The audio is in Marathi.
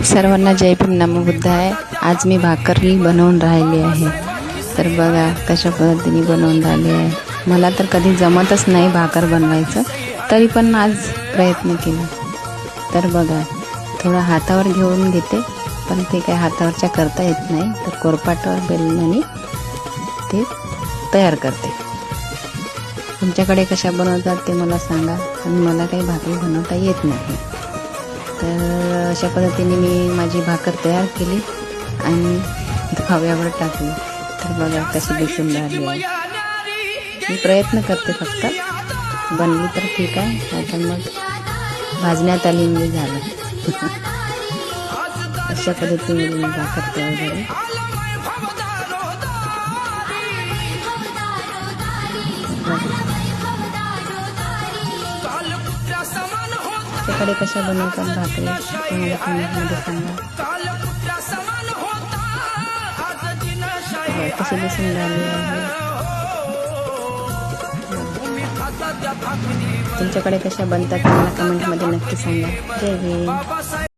सर्वांना जय भीम नमो बुद्धाय। आज मी भाकरी बनवून राहिली आहे। तर बघा कशा पद्धतीने बनवून राहिली आहे। मला तर कधी जमतच नाही भाकर बनवायचं, तरी पण आज प्रयत्न केला। तर बघा थोडं हातावर घेऊन घेते, पण ते काय हातावरच्या करता येत नाही, तर कोरपाटावर बेलण्याने ते तयार करते। तुमच्याकडे कशा बनवतात ते मला सांगा, आणि मला काही भाकरी बनवता येत नाही। तर अशा पद्धतीने मी माझी भाकर तयार केली आणि खव्यावर टाकली। तर बघा कशी दिसून राहिली आहे। मी प्रयत्न करते, फक्त बनली तर ठीक आहे, नाहीतर मग भाजण्यात आली म्हणजे झालं। अशा पद्धतीने मी भाकर तयार झाली। तुमच्याकडे कशा बनवतात भाकरी ते मला कमेंटमध्ये सांगा। कशी दिसून राहिली आहे। तुमच्याकडे कशा बनतात मला कमेंटमध्ये नक्की सांगा। जय भीम।